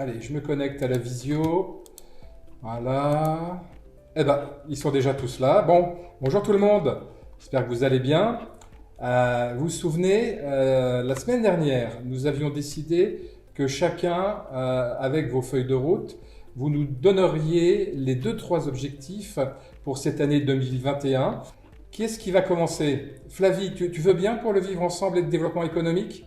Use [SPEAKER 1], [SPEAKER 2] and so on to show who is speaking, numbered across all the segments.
[SPEAKER 1] Allez, je me connecte à la visio. Voilà. Eh ben, ils sont déjà tous là. Bon, bonjour tout le monde. J'espère que vous allez bien. Vous vous souvenez, la semaine dernière, nous avions décidé que chacun, avec vos feuilles de route, vous nous donneriez les 2-3 objectifs pour cette année 2021. Qui est-ce qui va commencer? Flavie, tu veux bien pour le vivre ensemble et le développement économique?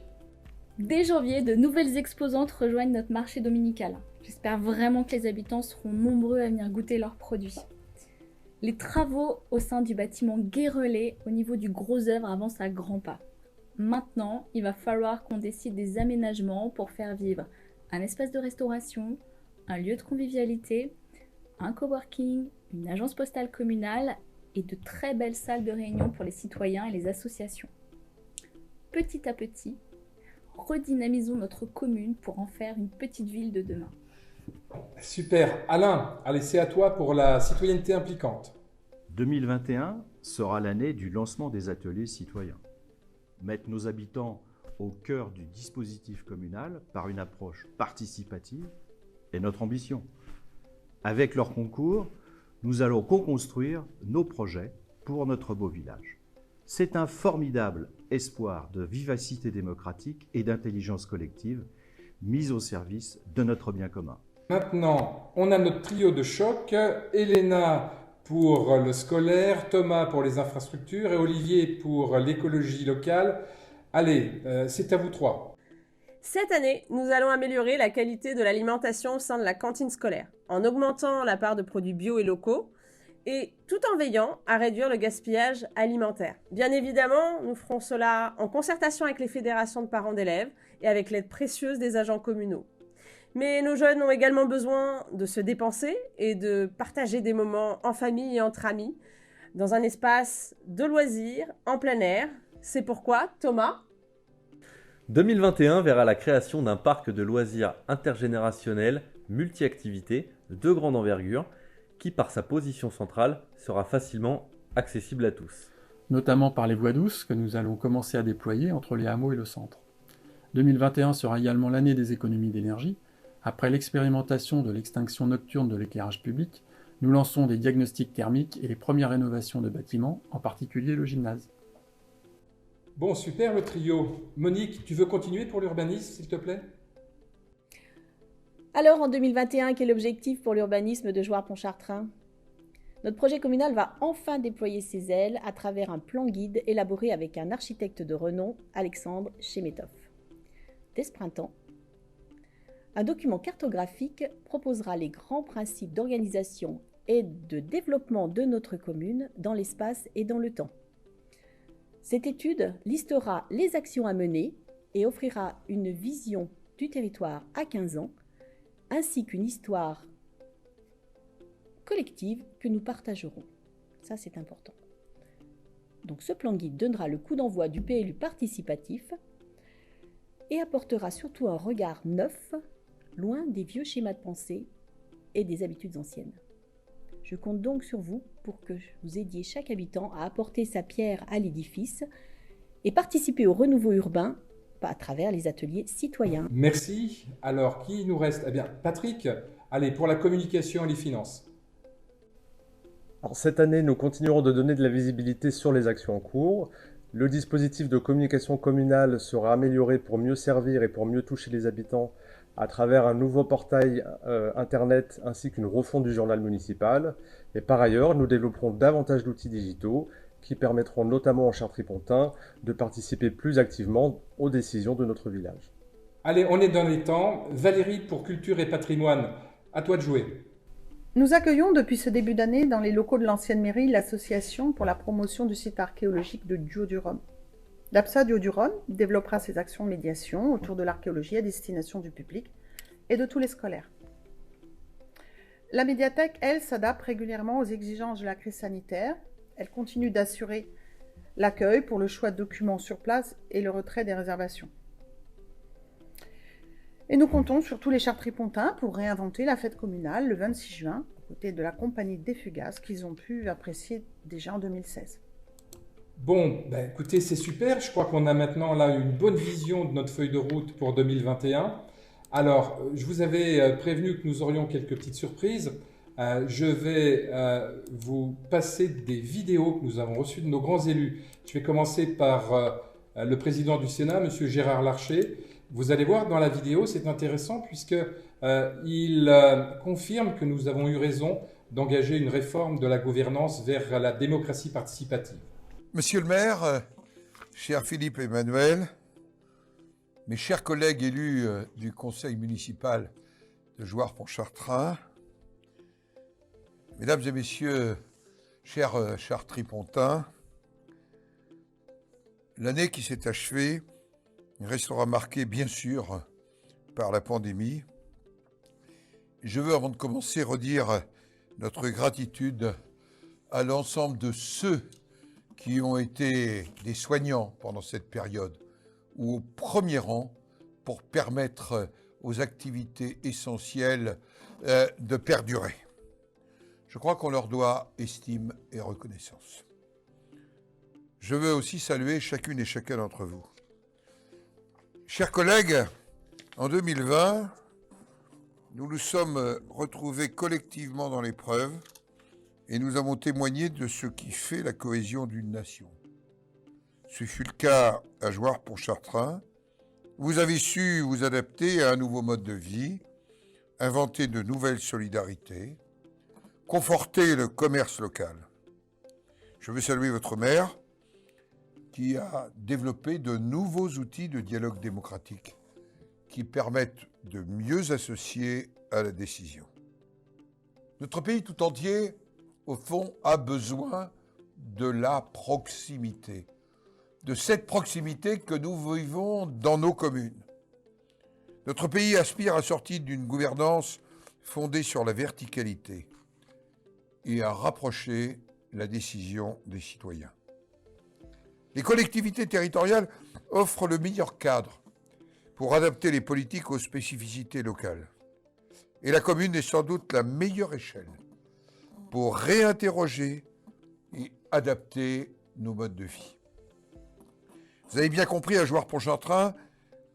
[SPEAKER 2] Dès janvier, de nouvelles exposantes rejoignent notre marché dominical. J'espère vraiment que les habitants seront nombreux à venir goûter leurs produits. Les travaux au sein du bâtiment Guérelais au niveau du Gros Œuvre avancent à grands pas. Maintenant, il va falloir qu'on décide des aménagements pour faire vivre un espace de restauration, un lieu de convivialité, un coworking, une agence postale communale et de très belles salles de réunion pour les citoyens et les associations. Petit à petit, redynamisons notre commune pour en faire une petite ville de demain.
[SPEAKER 1] Super. Alain, allez, c'est à toi pour la citoyenneté impliquante.
[SPEAKER 3] 2021 sera l'année du lancement des ateliers citoyens. Mettre nos habitants au cœur du dispositif communal par une approche participative est notre ambition. Avec leur concours, nous allons co-construire nos projets pour notre beau village. C'est un formidable espoir de vivacité démocratique et d'intelligence collective mise au service de notre bien commun.
[SPEAKER 1] Maintenant, on a notre trio de choc. Elena pour le scolaire, Thomas pour les infrastructures et Olivier pour l'écologie locale. Allez, c'est à vous trois.
[SPEAKER 4] Cette année, nous allons améliorer la qualité de l'alimentation au sein de la cantine scolaire, en augmentant la part de produits bio et locaux, et tout en veillant à réduire le gaspillage alimentaire. Bien évidemment, nous ferons cela en concertation avec les fédérations de parents d'élèves et avec l'aide précieuse des agents communaux. Mais nos jeunes ont également besoin de se dépenser et de partager des moments en famille et entre amis, dans un espace de loisirs, en plein air. C'est pourquoi, Thomas,
[SPEAKER 5] 2021 verra la création d'un parc de loisirs intergénérationnel multi-activités de grande envergure qui, par sa position centrale, sera facilement accessible à tous.
[SPEAKER 6] Notamment par les voies douces que nous allons commencer à déployer entre les hameaux et le centre. 2021 sera également l'année des économies d'énergie. Après l'expérimentation de l'extinction nocturne de l'éclairage public, nous lançons des diagnostics thermiques et les premières rénovations de bâtiments, en particulier le gymnase.
[SPEAKER 1] Bon, super le trio. Monique, tu veux continuer pour l'urbanisme, s'il te plaît?
[SPEAKER 7] Alors, en 2021, quel objectif pour l'urbanisme de Jouarre-Pontchartrain? Notre projet communal va enfin déployer ses ailes à travers un plan guide élaboré avec un architecte de renom, Alexandre Chemetov. Dès ce printemps, un document cartographique proposera les grands principes d'organisation et de développement de notre commune dans l'espace et dans le temps. Cette étude listera les actions à mener et offrira une vision du territoire à 15 ans, ainsi qu'une histoire collective que nous partagerons. Ça, c'est important. Donc, ce plan guide donnera le coup d'envoi du PLU participatif et apportera surtout un regard neuf, loin des vieux schémas de pensée et des habitudes anciennes. Je compte donc sur vous pour que vous aidiez chaque habitant à apporter sa pierre à l'édifice et participer au renouveau urbain à travers les ateliers citoyens.
[SPEAKER 1] Merci. Alors, qui nous reste? Eh bien, Patrick, allez, pour la communication et les finances.
[SPEAKER 8] Alors, cette année, nous continuerons de donner de la visibilité sur les actions en cours. Le dispositif de communication communale sera amélioré pour mieux servir et pour mieux toucher les habitants à travers un nouveau portail internet ainsi qu'une refonte du journal municipal. Et par ailleurs, nous développerons davantage d'outils digitaux qui permettront notamment en Chartres-Pontin de participer plus activement aux décisions de notre village.
[SPEAKER 1] Allez, on est dans les temps. Valérie pour culture et patrimoine, à toi de jouer.
[SPEAKER 9] Nous accueillons depuis ce début d'année dans les locaux de l'ancienne mairie l'association pour la promotion du site archéologique de Dio-du-Rhône. L'APSA Dio-du-Rhône développera ses actions de médiation autour de l'archéologie à destination du public et de tous les scolaires. La médiathèque, elle, s'adapte régulièrement aux exigences de la crise sanitaire. Elle continue d'assurer l'accueil pour le choix de documents sur place et le retrait des réservations. Et nous comptons sur tous les Chartres-Pontins pour réinventer la fête communale le 26 juin, aux côtés de la compagnie des Fugaces qu'ils ont pu apprécier déjà en 2016.
[SPEAKER 1] Bon, ben écoutez, c'est super. Je crois qu'on a maintenant là une bonne vision de notre feuille de route pour 2021. Alors, je vous avais prévenu que nous aurions quelques petites surprises. Je vais vous passer des vidéos que nous avons reçues de nos grands élus. Je vais commencer par le président du Sénat, M. Gérard Larcher. Vous allez voir dans la vidéo, c'est intéressant puisque il confirme que nous avons eu raison d'engager une réforme de la gouvernance vers la démocratie participative.
[SPEAKER 10] Monsieur le maire, cher Philippe Emmanuel, mes chers collègues élus du conseil municipal de Jouarre-Pontchartrain, mesdames et messieurs, chers Chartris-Pontins, l'année qui s'est achevée restera marquée bien sûr par la pandémie. Je veux, avant de commencer, redire notre gratitude à l'ensemble de ceux qui ont été des soignants pendant cette période, ou au premier rang pour permettre aux activités essentielles de perdurer. Je crois qu'on leur doit estime et reconnaissance. Je veux aussi saluer chacune et chacun d'entre vous. Chers collègues, en 2020, nous nous sommes retrouvés collectivement dans l'épreuve et nous avons témoigné de ce qui fait la cohésion d'une nation. Ce fut le cas à Jouarre-Pontchartrain. Vous avez su vous adapter à un nouveau mode de vie, inventer de nouvelles solidarités, conforter le commerce local. Je veux saluer votre maire qui a développé de nouveaux outils de dialogue démocratique qui permettent de mieux associer à la décision. Notre pays tout entier, au fond, a besoin de la proximité, de cette proximité que nous vivons dans nos communes. Notre pays aspire à sortir d'une gouvernance fondée sur la verticalité et à rapprocher la décision des citoyens. Les collectivités territoriales offrent le meilleur cadre pour adapter les politiques aux spécificités locales. Et la commune est sans doute la meilleure échelle pour réinterroger et adapter nos modes de vie. Vous avez bien compris, à Jouarre-Pontchartrain,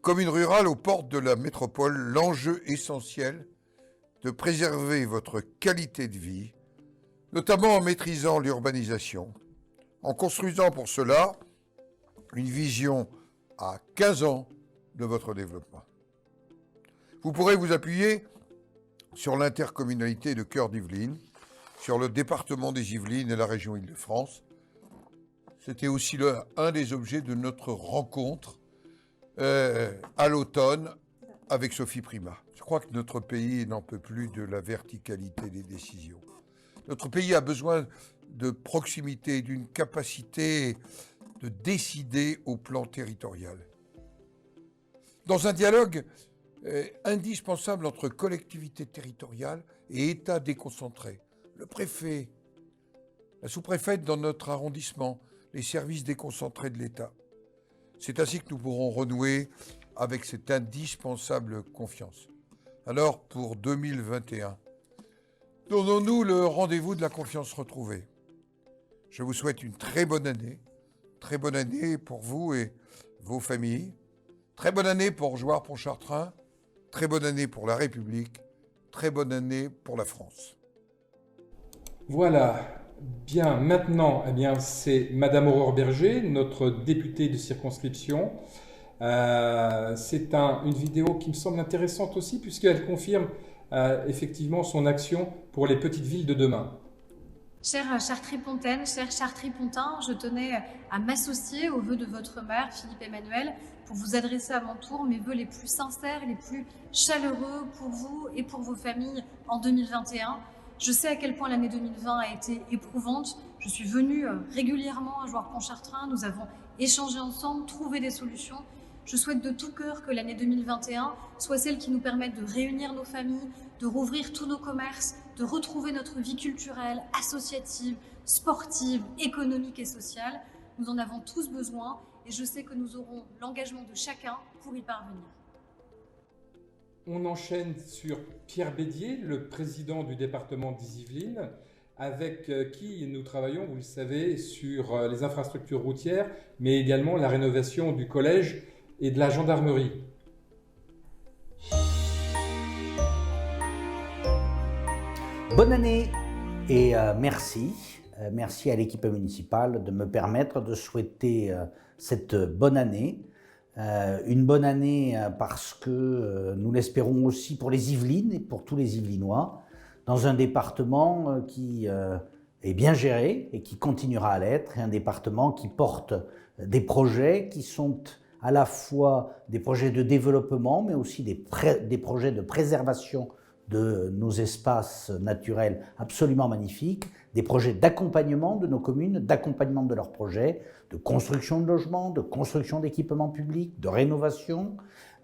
[SPEAKER 10] commune rurale aux portes de la métropole, l'enjeu essentiel de préserver votre qualité de vie, notamment en maîtrisant l'urbanisation, en construisant pour cela une vision à 15 ans de votre développement. Vous pourrez vous appuyer sur l'intercommunalité de Cœur d'Yvelines, sur le département des Yvelines et la région Île-de-France. C'était aussi un des objets de notre rencontre à l'automne avec Sophie Primas. Je crois que notre pays n'en peut plus de la verticalité des décisions. Notre pays a besoin de proximité, d'une capacité de décider au plan territorial. Dans un dialogue indispensable entre collectivités territoriales et État déconcentré, le préfet, la sous-préfète dans notre arrondissement, les services déconcentrés de l'État. C'est ainsi que nous pourrons renouer avec cette indispensable confiance. Alors, pour 2021, donnons-nous le rendez-vous de la confiance retrouvée. Je vous souhaite une très bonne année pour vous et vos familles, très bonne année pour Jouarre-Pontchartrain, très bonne année pour la République, très bonne année pour la France.
[SPEAKER 1] Voilà. Bien, maintenant, c'est Madame Aurore Berger, notre députée de circonscription. C'est une vidéo qui me semble intéressante aussi, puisqu'elle confirme effectivement son action pour les petites villes de demain.
[SPEAKER 11] Chère Chartris-Pontaine, chers Chartris-Pontins, je tenais à m'associer aux vœux de votre maire, Philippe Emmanuel, pour vous adresser à mon tour mes vœux les plus sincères, les plus chaleureux pour vous et pour vos familles en 2021. Je sais à quel point l'année 2020 a été éprouvante. Je suis venue régulièrement à Jouarre-Pontchartrain. Nous avons échangé ensemble, trouvé des solutions. Je souhaite de tout cœur que l'année 2021 soit celle qui nous permette de réunir nos familles, de rouvrir tous nos commerces, de retrouver notre vie culturelle, associative, sportive, économique et sociale. Nous en avons tous besoin et je sais que nous aurons l'engagement de chacun pour y parvenir.
[SPEAKER 1] On enchaîne sur Pierre Bédier, le président du département des Yvelines, avec qui nous travaillons, vous le savez, sur les infrastructures routières, mais également la rénovation du collège et de la gendarmerie.
[SPEAKER 12] Bonne année et merci. Merci à l'équipe municipale de me permettre de souhaiter cette bonne année. Une bonne année parce que nous l'espérons aussi pour les Yvelines et pour tous les Yvelinois, dans un département qui est bien géré et qui continuera à l'être, et un département qui porte des projets qui sont à la fois des projets de développement, mais aussi des projets de préservation de nos espaces naturels absolument magnifiques, des projets d'accompagnement de nos communes, d'accompagnement de leurs projets, de construction de logements, de construction d'équipements publics, de rénovation,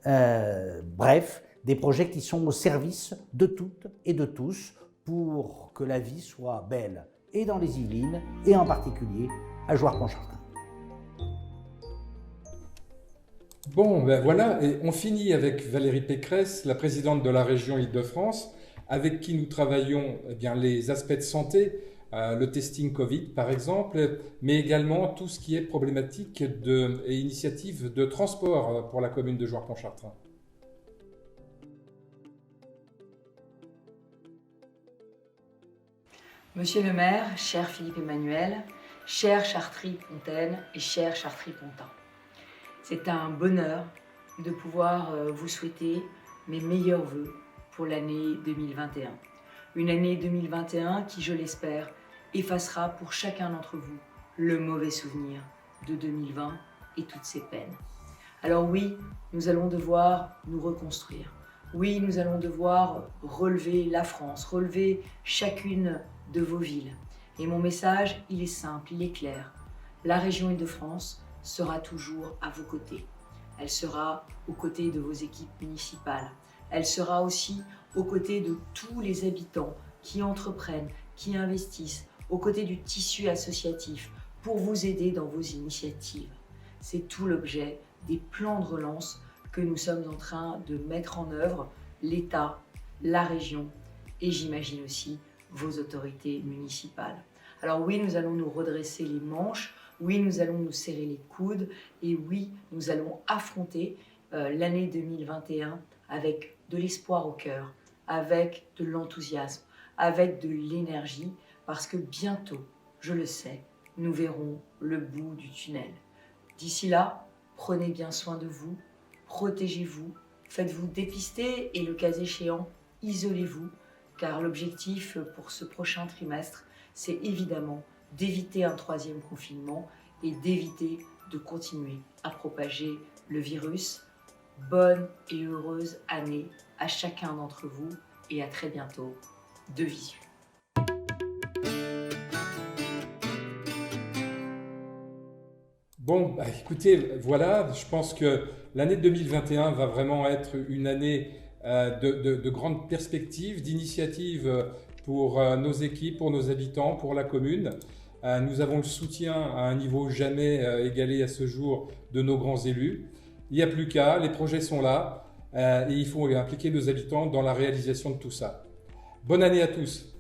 [SPEAKER 12] bref, des projets qui sont au service de toutes et de tous pour que la vie soit belle, et dans les Yvelines, et en particulier à Jouarre-Pontchartrain.
[SPEAKER 1] Bon, ben voilà, et on finit avec Valérie Pécresse, la présidente de la région Île-de-France, avec qui nous travaillons les aspects de santé, le testing Covid par exemple, mais également tout ce qui est problématique et initiative de transport pour la commune de Jouarre-Pontchartrain.
[SPEAKER 13] Monsieur le maire, cher Philippe Emmanuel, cher Chartry-Pontaine et cher Chartry-Pontin, c'est un bonheur de pouvoir vous souhaiter mes meilleurs vœux pour l'année 2021. Une année 2021 qui, je l'espère, effacera pour chacun d'entre vous le mauvais souvenir de 2020 et toutes ses peines. Alors oui, nous allons devoir nous reconstruire. Oui, nous allons devoir relever la France, relever chacune de vos villes. Et mon message, il est simple, il est clair. La région Île-de-France sera toujours à vos côtés. Elle sera aux côtés de vos équipes municipales. Elle sera aussi aux côtés de tous les habitants qui entreprennent, qui investissent, aux côtés du tissu associatif pour vous aider dans vos initiatives. C'est tout l'objet des plans de relance que nous sommes en train de mettre en œuvre, l'État, la région et j'imagine aussi vos autorités municipales. Alors oui, nous allons nous redresser les manches, oui, nous allons nous serrer les coudes et oui, nous allons affronter l'année 2021 avec de l'espoir au cœur, avec de l'enthousiasme, avec de l'énergie, parce que bientôt, je le sais, nous verrons le bout du tunnel. D'ici là, prenez bien soin de vous, protégez-vous, faites-vous dépister et le cas échéant, isolez-vous, car l'objectif pour ce prochain trimestre, c'est évidemment d'éviter un troisième confinement et d'éviter de continuer à propager le virus. Bonne et heureuse année à chacun d'entre vous et à très bientôt de Visu.
[SPEAKER 1] Bon, bah, écoutez, voilà, je pense que l'année 2021 va vraiment être une année de grandes perspectives, d'initiatives pour nos équipes, pour nos habitants, pour la commune. Nous avons le soutien à un niveau jamais égalé à ce jour de nos grands élus. Il n'y a plus qu'à, les projets sont là et il faut impliquer nos habitants dans la réalisation de tout ça. Bonne année à tous!